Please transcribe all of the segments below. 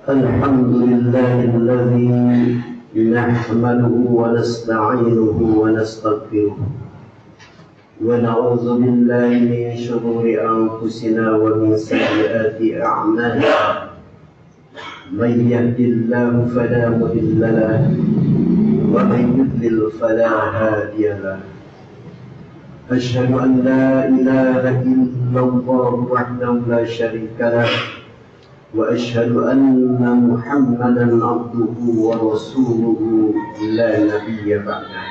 الحمد لله الذي نحمده ونستعينه ونستغفره ونعوذ بالله من شرور أنفسنا ومن سيئات أعمالنا من يهد الله فلا مضل له ومن يضلل فلا هادي له أشهد أن لا إله إلا الله وحده لا شريك له وأشهد أن محمدا عبده ورسوله لا نبي بعده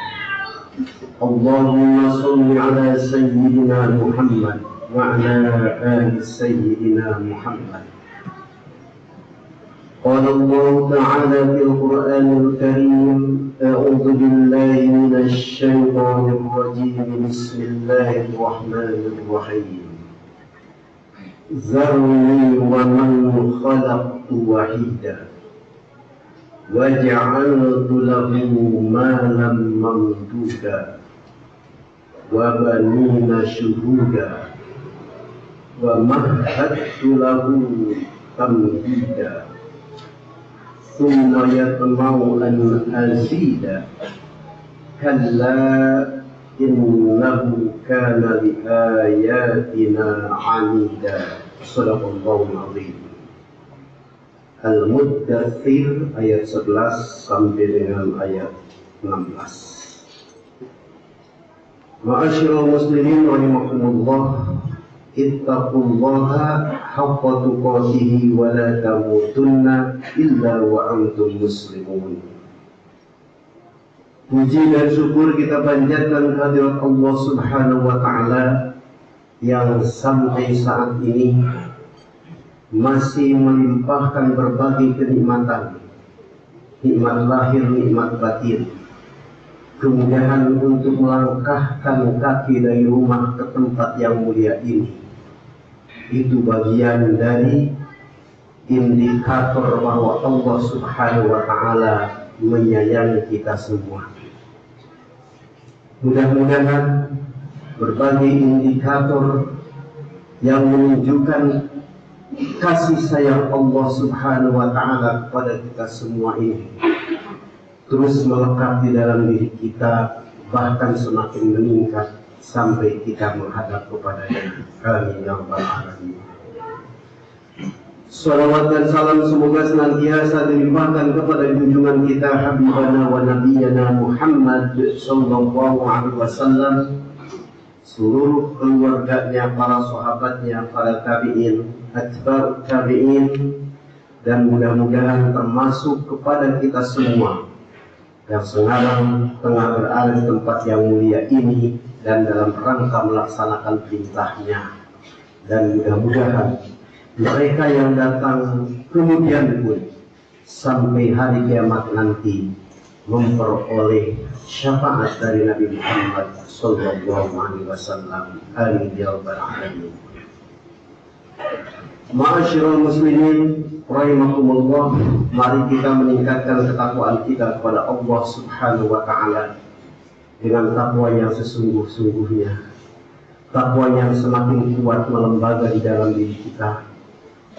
اللهم صل على سيدنا محمد وعلى آل سيدنا محمد. قال الله تعالى في القرآن الكريم أعوذ بالله من الشيطان الرجيم بسم الله الرحمن الرحيم ذرني ومن خلقت وحيدا وجعلت له مالا ممدودا وبنين شهودا ومهدت له تمهيدا ثم يطمع أن أزيد كلا إنه كان لآياتنا عنيدا. صدق الله العظيم. Al-Muddathir ayat 11 sampai dengan ayat 16. Ma'asyiral muslimin rahimakumullah, ittaqullaha haqqa tuqatih wa la tamutunna illa wa antum muslimun. Puji dan syukur kita panjatkan kehadirat Allah Subhanahu wa taala yang sampai saat ini masih melimpahkan berbagai kenikmatan, nikmat lahir, nikmat batin, kemudahan untuk melangkahkan kaki dari rumah ke tempat yang mulia ini. Itu bagian dari indikator bahwa Allah Subhanahu wa taala menyayangi kita semua. Mudah-mudahan berbagai indikator yang menunjukkan kasih sayang Allah Subhanahu wa taala kepada kita semua ini terus melekat di dalam diri kita, bahkan semakin meningkat sampai kita menghadap kepada-Nya. Amin ya rabbal alamin. Salawat dan salam semoga senantiasa dilimpahkan kepada junjungan kita Habibana wa Nabiyana Muhammad sallallahu alaihi wasallam, seluruh keluarganya, para sahabatnya, para tabi'in, atba'ut tabi'in, dan mudah-mudahan termasuk kepada kita semua yang sekarang tengah berada di tempat yang mulia ini dan dalam rangka melaksanakan perintahnya. Dan mudah-mudahan mereka yang datang kemudian pun sampai hari kiamat nanti memperoleh syafaat dari Nabi Muhammad sallallahu alaihi wasallam. Amin ya rabbal alamin. Ma'asyiral muslimin rahimakumullah, mari kita meningkatkan ketakwaan kita kepada Allah Subhanahu wa taala dengan takwa yang sesungguh-sungguhnya, takwa yang semakin kuat melembaga di dalam diri kita,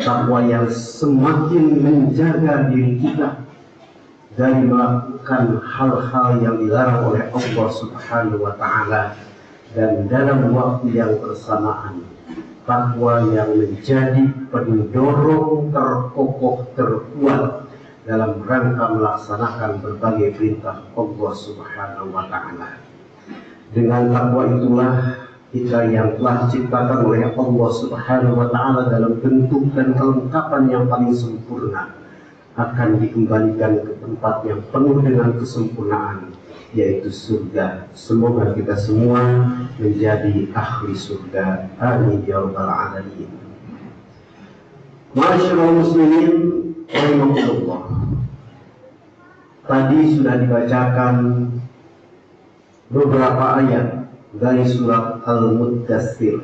takwa yang semakin menjaga diri kita dari melakukan hal-hal yang dilarang oleh Allah Subhanahu wa taala, dan dalam waktu yang bersamaan takwa yang menjadi pendorong terkokoh terkuat dalam rangka melaksanakan berbagai perintah Allah Subhanahu wa taala. Dengan takwa itulah kita yang telah diciptakan oleh Allah Subhanahu wa taala dalam bentuk dan kelengkapan yang paling sempurna akan dikembalikan ke tempat yang penuh dengan kesempurnaan, yaitu surga. Semoga kita semua menjadi ahli surga. Amin ya rabbal alamin. Ma'asyiral muslimin rahimakumullah, tadi sudah dibacakan beberapa ayat dari surat Al-Muddathir.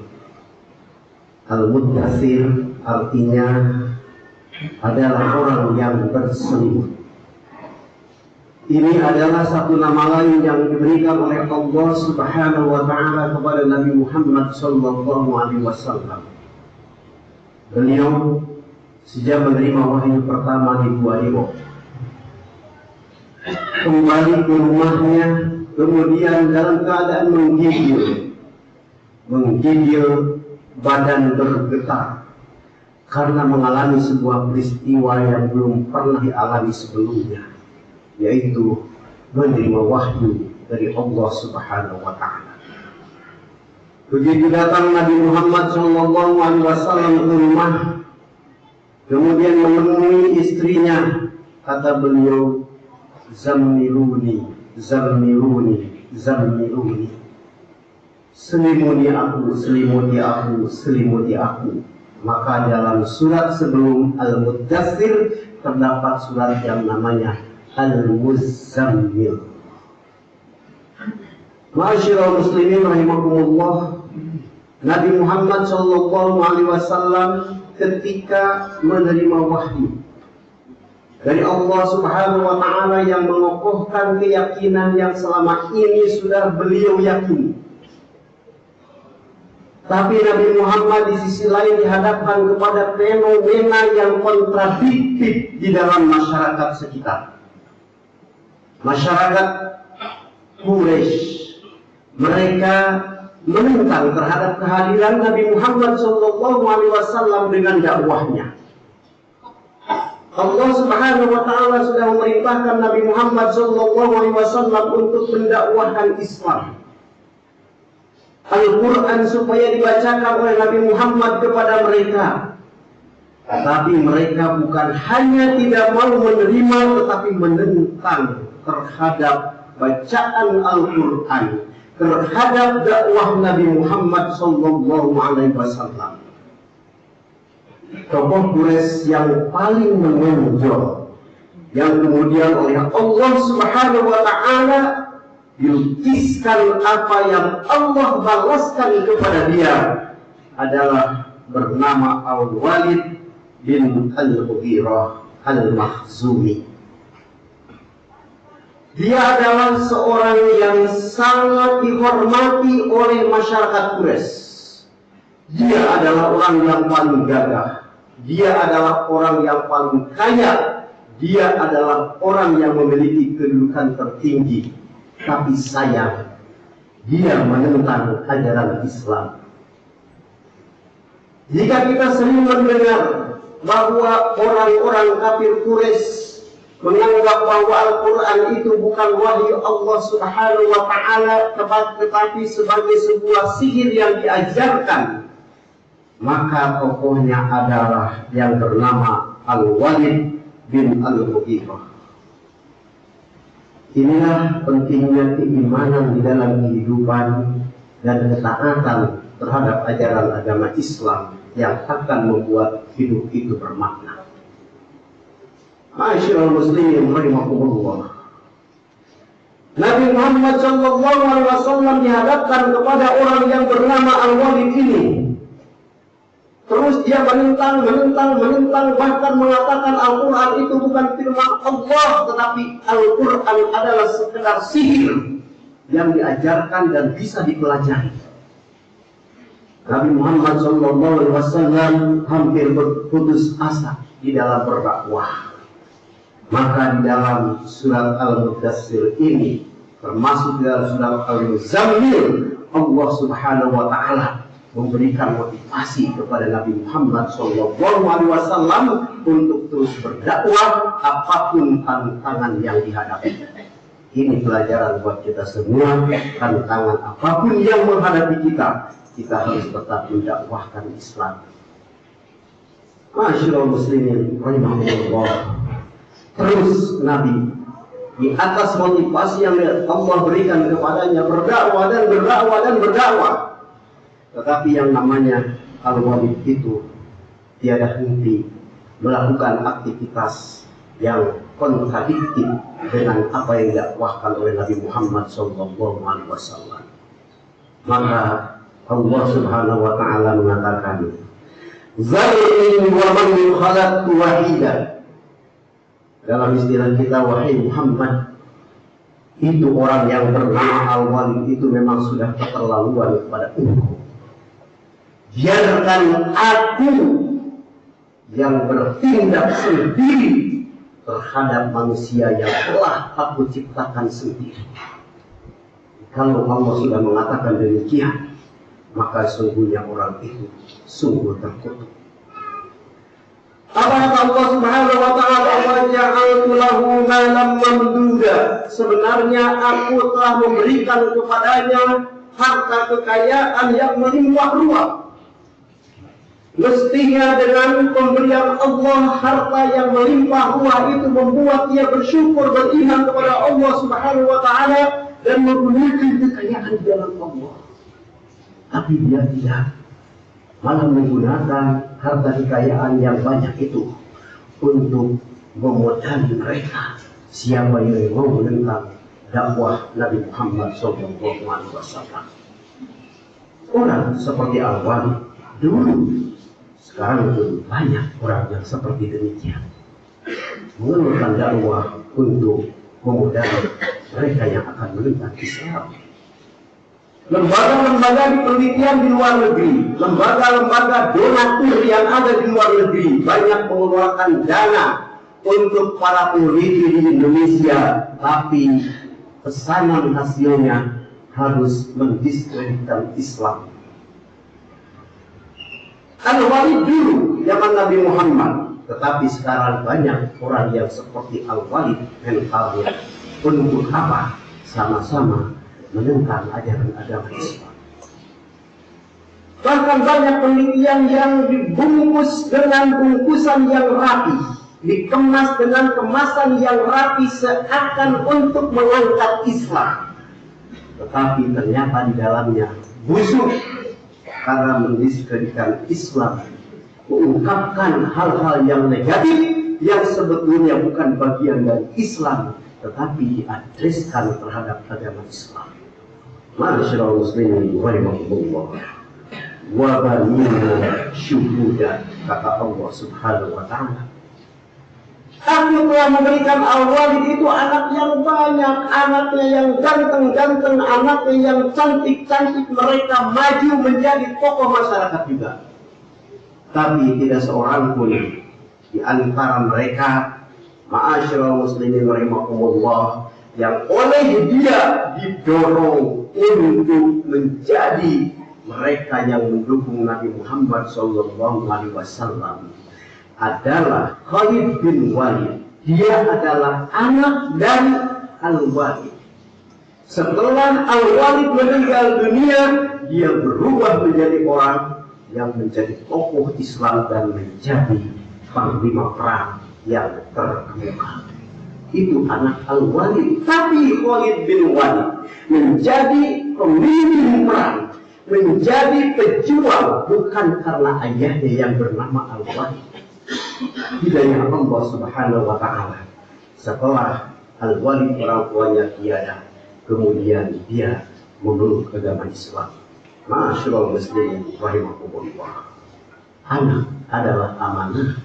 Al-Muddathir artinya adalah orang yang berselimut. Ini adalah satu nama lain yang diberikan oleh Allah Subhanahu wa taala kepada Nabi Muhammad sallallahu alaihi wasallam. Beliau sejak menerima wahyu pertama di Gua Hiro, kembali ke rumahnya, kemudian dalam keadaan menggigil, badan bergetar karena mengalami sebuah peristiwa yang belum pernah dialami sebelumnya, yaitu menerima wahyu dari Allah Subhanahu wa Ta'ala. Begitu datang Nabi Muhammad SAW ke rumah, kemudian menemui istrinya, kata beliau, "Zammiluni, zammiluni, zammiluni." Selimuti aku, selimuti aku, selimuti aku. Maka dalam surat sebelum Al-Muddathir terdapat surat yang namanya Al-Muzzammil. Ma'asyiral muslimin rahimakumullah, Nabi Muhammad SAW ketika menerima wahyu dari Allah Subhanahu wa Ta'ala yang mengokohkan keyakinan yang selama ini sudah beliau yakini. Tapi Nabi Muhammad di sisi lain dihadapkan kepada fenomena yang kontradiktif di dalam masyarakat sekitar. Masyarakat Quraisy, mereka menentang terhadap kehadiran Nabi Muhammad SAW dengan dakwahnya. Allah Subhanahu wa Ta'ala sudah memerintahkan Nabi Muhammad SAW untuk mendakwahkan Islam. Al-Quran supaya dibacakan oleh Nabi Muhammad kepada mereka. Tapi mereka bukan hanya tidak mau menerima, tetapi menentang terhadap bacaan Al-Quran, terhadap dakwah Nabi Muhammad SAW. Tokoh Quraisy yang paling menonjol, yang kemudian oleh Allah Subhanahu wa Ta'ala dilukiskan apa yang Allah balaskan kepada dia, adalah bernama Al-Walid bin Al-Mughirah Al-Makhzumi. Dia adalah seorang yang sangat dihormati oleh masyarakat Quraisy. Dia adalah orang yang paling gagah. Dia adalah orang yang paling kaya. Dia adalah orang yang memiliki kedudukan tertinggi. Tapi sayang, dia menentang ajaran Islam. Jika kita sering mendengar bahwa orang-orang kafir Quraisy menganggap bahwa Al-Quran itu bukan wahyu Allah Subhanahu wa Ta'ala, tetapi sebagai sebuah sihir yang diajarkan, maka tokohnya adalah yang bernama Al-Walid bin Al-Mughirah. Inilah pentingnya keimanan di dalam kehidupan dan ketaatan terhadap ajaran agama Islam yang akan membuat hidup itu bermakna. Ma'asyiral muslimin rahimakumullah. Nabi Muhammad SAW dihadapkan kepada orang yang bernama Al-Walid ini. Terus dia menentang, bahkan mengatakan Al-Quran itu bukan firman Allah, tetapi Al-Quran adalah sekedar sihir yang diajarkan dan bisa dipelajari. Nabi Muhammad SAW hampir berputus asa di dalam berdakwah. Maka di dalam surat Al-Muddathir ini, termasuk dalam surat Al-Muzammil, Allah Subhanahu wa Ta'ala memberikan motivasi kepada Nabi Muhammad SAW untuk terus berdakwah apapun tantangan yang dihadapi. Ini pelajaran buat kita semua. Tantangan apapun yang menghadapi kita, kita harus tetap mendakwahkan Islam. Ma'asyiral muslimin rahimahullah. Terus Nabi di atas motivasi yang Allah berikan kepadanya, berdakwah dan berdakwah dan berdakwah. Tetapi yang namanya Al-Walid itu tiada henti melakukan aktivitas yang kontradiktif dengan apa yang didakwahkan oleh Nabi Muhammad SAW. Maka Allah Subhanahu wa Ta'ala mengatakan, "Zarni wa man khalaqtu wahida." Dalam istilah kita, wahai Muhammad, itu orang yang bernama Al-Walid itu memang sudah keterlaluan kepada engkau. Biarkan aku yang bertindak sendiri terhadap manusia yang telah aku ciptakan sendiri. Kalau Allah sudah mengatakan demikian, maka sungguhnya orang itu sungguh terkutuk. Apa kata Allah Subhanahu wa ta'ala? Wa ja'altu lahu malam mamduda. Sebenarnya aku telah memberikan kepadanya harta kekayaan yang melimpah ruah. Mestinya dengan pemberian Allah harta yang melimpah ruah itu membuat dia bersyukur, beriman kepada Allah Subhanahu wa ta'ala dan menggunakan kekayaan dalam Allah. Tapi dia tidak, malah menggunakan harta kekayaan yang banyak itu untuk memodali mereka siapa yang mau menentang dakwah Nabi Muhammad SAW. Orang seperti Al-Wali dulu, sekarang pun banyak orang yang seperti demikian, mengeluarkan dakwah untuk memodali mereka yang akan menentang Islam. Lembaga-lembaga penelitian di luar negeri, lembaga-lembaga donatur yang ada di luar negeri banyak mengeluarkan dana untuk para peneliti di Indonesia, tapi pesanan hasilnya harus mendiskreditkan Islam. Al-Wali dulu zaman Nabi Muhammad, tetapi sekarang banyak orang yang seperti Al-Wali mentalnya. Untuk apa? Sama-sama menentang ajaran agama Islam. Bahkan banyak penelitian yang dibungkus dengan bungkusan yang rapi, dikemas dengan kemasan yang rapi seakan untuk mengangkat Islam, tetapi ternyata di dalamnya busuk karena mendiskreditkan Islam, mengungkapkan hal-hal yang negatif yang sebetulnya bukan bagian dari Islam, tetapi diadreskan terhadap agama Islam. Ma'asyiral muslimin rahimakumullah, wa banina syuhuda, kata Allah Subhanahu wa ta'ala. Aku telah memberikan Al-Walid itu anak yang banyak, anaknya yang ganteng-ganteng, anaknya yang cantik-cantik, mereka maju menjadi tokoh masyarakat juga. Tapi tidak seorang pun di antara mereka, ma'asyiral muslimin rahimakumullah, yang oleh dia didorong untuk menjadi mereka yang mendukung Nabi Muhammad SAW adalah Khalid bin Walid. Dia adalah anak dari Al-Walid. Setelah Al-Walid meninggal dunia, dia berubah menjadi orang yang menjadi tokoh Islam dan menjadi panglima perang yang terkemuka. Itu anak Al-Walid. Tapi Khalid bin Walid menjadi pemimpin perang, menjadi pejuang bukan karena ayahnya yang bernama Al-Walid. Hidayah Allah Subhanahu wa ta'ala. Setelah Al-Walid orang tuanya tiada, kemudian dia memeluk agama Islam. Ma'asyiral muslimin rahimakumullah. Anak adalah amanah.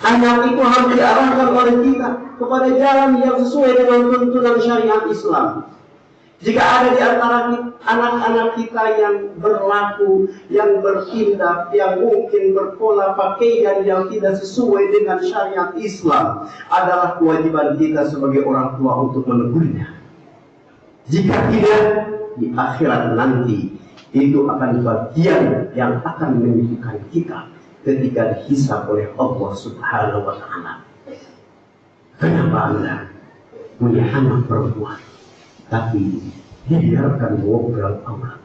Anak itu harus diarahkan oleh kita kepada jalan yang sesuai dengan tuntunan syariat Islam. Jika ada di antara anak-anak kita yang berlaku, yang bertindak, yang mungkin berpola pakaian yang tidak sesuai dengan syariat Islam, adalah kewajiban kita sebagai orang tua untuk menegurnya. Jika tidak, di akhirat nanti itu akan bagian yang akan menyibukkan kita ketika dihisab oleh Allah Subhanahu wa ta'ala. Kenapa Anda punya anak perempuan tapi dibiarkan ngobrol aurat?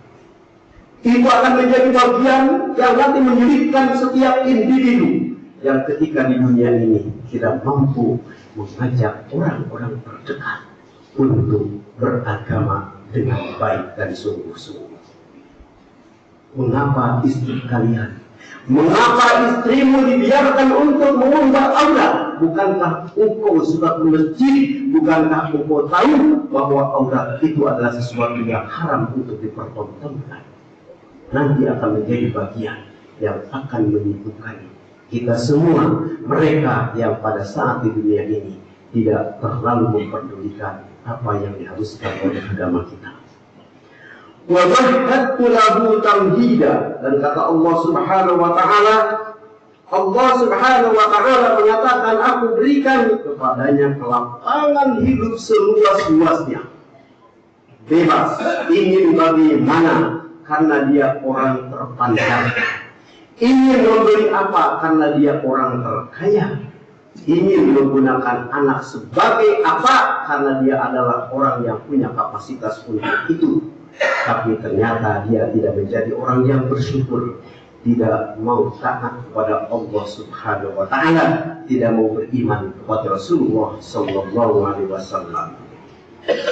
Itu akan menjadi bagian yang nanti menyulitkan setiap individu yang ketika di dunia ini tidak mampu mengajak orang-orang terdekat untuk beragama dengan baik dan sungguh-sungguh. Mengapa istri kalian, mengapa istrimu dibiarkan untuk mengumbar aurat? Bukankah engkau sudah ke masjid? Bukankah engkau tahu bahwa aurat itu adalah sesuatu yang haram untuk dipertontonkan? Nanti akan menjadi bagian yang akan menyibukkan kita semua, mereka yang pada saat di dunia ini tidak terlalu memperdulikan apa yang diharuskan oleh agama kita. Wa mahadtu lahu tamhida, dan kata Allah Subhanahu wa ta'ala, Allah Subhanahu wa Ta'ala mengatakan, aku berikan kepadanya kelapangan hidup seluas-luasnya, bebas, ingin bagaimana karena dia orang terpandang, ingin membeli apa karena dia orang terkaya, ingin menggunakan anak sebagai apa karena dia adalah orang yang punya kapasitas untuk itu. Tapi ternyata dia tidak menjadi orang yang bersyukur, tidak mau taat kepada Allah Subhanahu wa Ta'ala, tidak mau beriman kepada Rasulullah Sallallahu Alaihi Wasallam.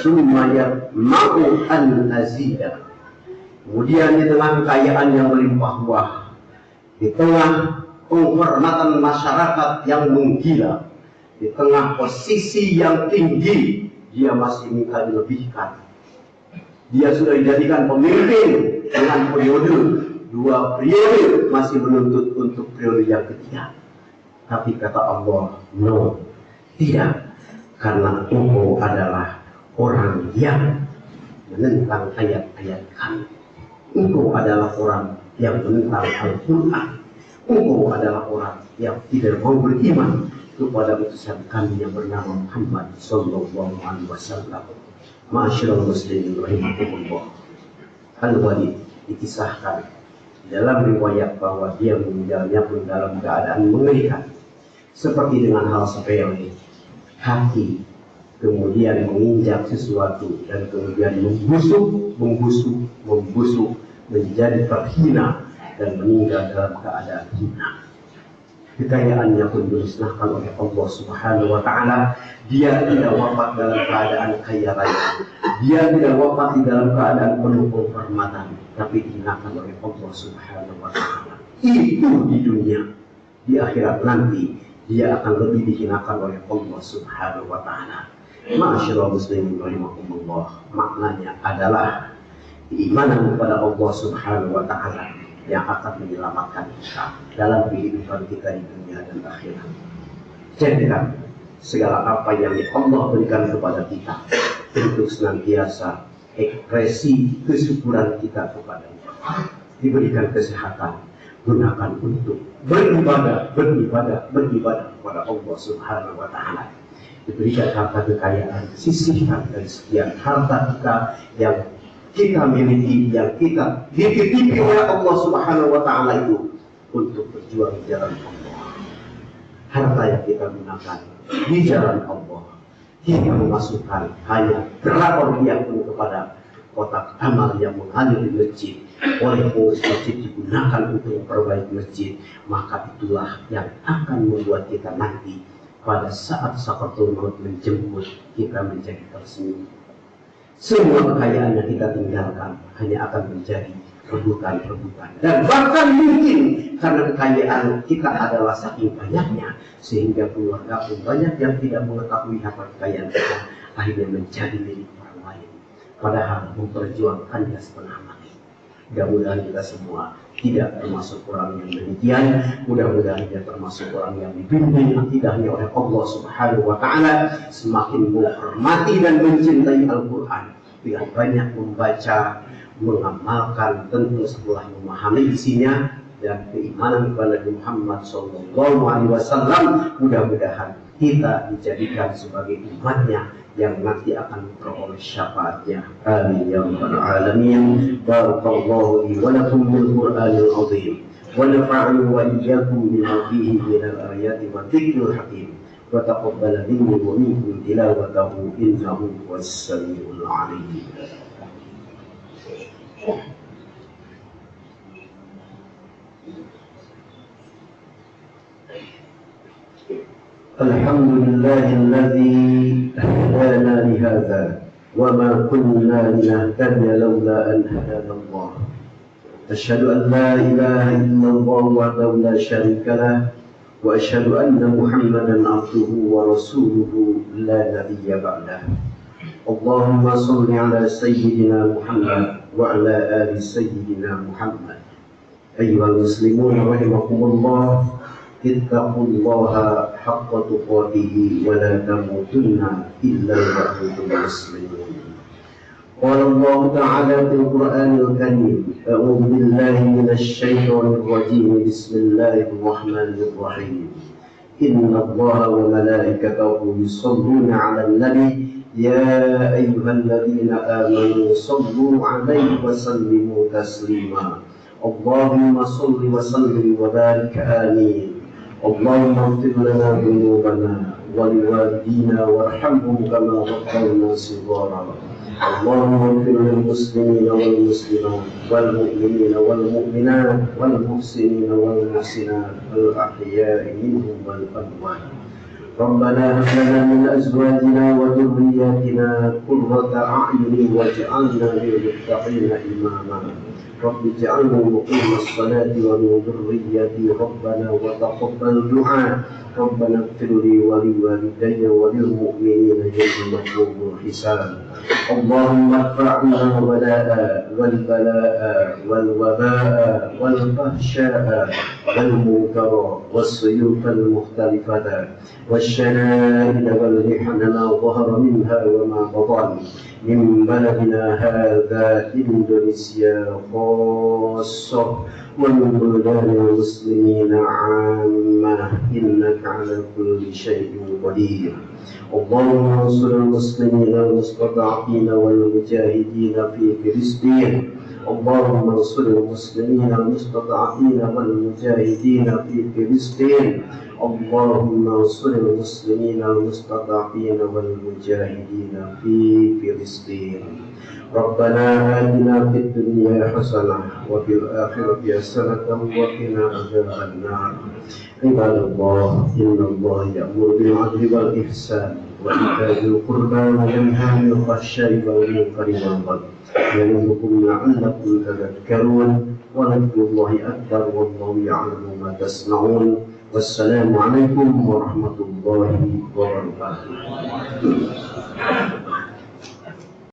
Sumaya mau an azida. Kemudian di tengah kekayaan yang melimpah ruah, di tengah penghormatan masyarakat yang menggila, di tengah posisi yang tinggi, dia masih minta dilebihkan. Dia sudah dijadikan pemimpin dengan periode 2 periode, masih menuntut untuk periode yang ketiga. Tapi kata Allah, no, tidak, karena engkau adalah orang yang menentang ayat-ayat kami. Engkau adalah orang yang menentang Al-Quran. Engkau adalah orang yang tidak mau beriman kepada utusan kami yang bernama Muhammad Sallallahu Alaihi Wasallam. Ma'asyiral muslimin rahimakumullah. Al-Walid dikisahkan dalam riwayat bahwa dia meninggalnya pun dalam keadaan mengerikan, seperti dengan hal sepele, kaki kemudian menginjak sesuatu dan kemudian membusuk menjadi terhina dan meninggal dalam keadaan hina. Kekayaannya pun dimusnahkan oleh Allah Subhanahu wa Ta'ala. Dia tidak wafat dalam keadaan kaya raya, dia tidak wafat di dalam keadaan penuh kehormatan, tapi dihinakan oleh Allah Subhanahu wa Ta'ala. Itu di dunia. Di akhirat nanti dia akan lebih dihinakan oleh Allah Subhanahu wa Ta'ala. Ma'asyiral muslimin rahimakumullah. Maknanya adalah keimanan kepada Allah Subhanahu wa Ta'ala yang akan menyelamatkan kita dalam kehidupan kita di dunia dan akhirat. Jadikan segala apa yang Allah berikan kepada kita untuk senantiasa ekspresi kesyukuran kita kepada-Nya. Diberikan kesehatan, gunakan untuk beribadah kepada Allah Subhanahu wa Ta'ala. Diberikan harta kekayaan, sisihkan dari sekian harta kita yang kita miliki, yang kita dititipi oleh Allah Subhanahu wa Ta'ala itu untuk berjuang di jalan Allah. Harta yang kita gunakan di jalan Allah tidak memasukkan hanya berapa rupiah pun kepada kotak amal yang mengalir di masjid, oleh pengurus masjid digunakan untuk memperbaiki masjid, maka itulah yang akan membuat kita nanti pada saat sakaratul maut menjemput kita menjadi tersenyum. Semua kekayaan yang kita tinggalkan hanya akan menjadi rebutan-rebutan, dan bahkan mungkin karena kekayaan kita adalah saking banyaknya sehingga keluarga pun banyak yang tidak mengetahui harta kekayaan kita, akhirnya menjadi milik orang lain, padahal memperjuangkannya setengah mati. Mudah-mudahan kita semua tidak termasuk orang yang demikian. Mudah-mudahan kita termasuk orang yang dibimbing akidahnya oleh Allah Subhanahu wa Ta'ala, semakin menghormati dan mencintai Al-Quran dengan banyak membaca, mengamalkan, tentu setelah memahami isinya dan keimanan kepada Muhammad Sallallahu Alaihi Wasallam. Mudah-mudahan kita dijadikan sebagai umatnya yang nanti akan memperoleh syafaatnya. Amin ya rabbal alamin. Barakallahu li wa lakum bil Qur'anil azim wa nafa'ani wa iyyakum bima fihi minal ayati wa dzikril hakim wa taqabbal minni wa minkum tilawatahu innahu huwas samiul alim. الحمد لله الذي هدانا لهذا وما كنا لنهتدي لولا أن هدانا الله. أشهد أن لا إله إلا الله وحده لا شريك له وأشهد أن محمدا عبده ورسوله لا نبي بعده. اللهم صل على سيدنا محمد وعلى آل سيدنا محمد. أيها المسلمون رحمكم الله، اتقوا الله حق تقاته ولا تموتن إلا وأنتم مسلمون. قال الله تعالى في القرآن الكريم: أعوذ بالله من الشيطان الرجيم، بسم الله الرحمن الرحيم. إن الله وملائكته يصلون على النبي يا أيها الذين آمنوا صلوا عليه وسلموا تسليما. اللهم صل وسلم وبارك آمين. اللهم اغفر لنا ذنوبنا ولوالدينا وارحمهم كما ربونا صغارا. اللهم اغفر للمسلمين والمسلمات والمؤمنين والمؤمنات والمحسنين والمحسنات الأحياء منهم والأموات. ربنا هب لنا من أزواجنا وذرياتنا قرة أعين واجعلنا للمتقين إماما. رب اجعلني مقيم الصلاة ومن ذريتي ربنا وتقبل دعاء. ربنا اغفر لي ولوالدي وللمؤمنين يوم يقوم الحساب. اللهم ارفع عنا الولاء والبلاء والوباء والفحشاء والمنكر والسيوف المختلفة والشدائد والمحن ما ظهر منها وما بطن من بلدنا هذا إندونيسيا خاصة ومن بلدان المسلمين عامة، إنك على كل شيء قدير. اللهم انصر المسلمين المستضعفين والمجاهدين في فلسطين. اللهم انصر المسلمين المستضعفين والمجاهدين في فلسطين. اللهم انصر المسلمين المستضعفين والمجاهدين في فلسطين. ربنا آتنا في الدنيا حسنة وفي الآخرة حسنة وقنا عذاب النار. عباد الله، إن الله يأمر بالعدل والإحسان وإيتاء ذي القربى وينهى عن الفحشاء والمنكر والبغي يعظكم لعلكم تذكرون. ولذكر الله أكبر والله يعلم ما تصنعون. والسلام عليكم ورحمة الله وبركاته.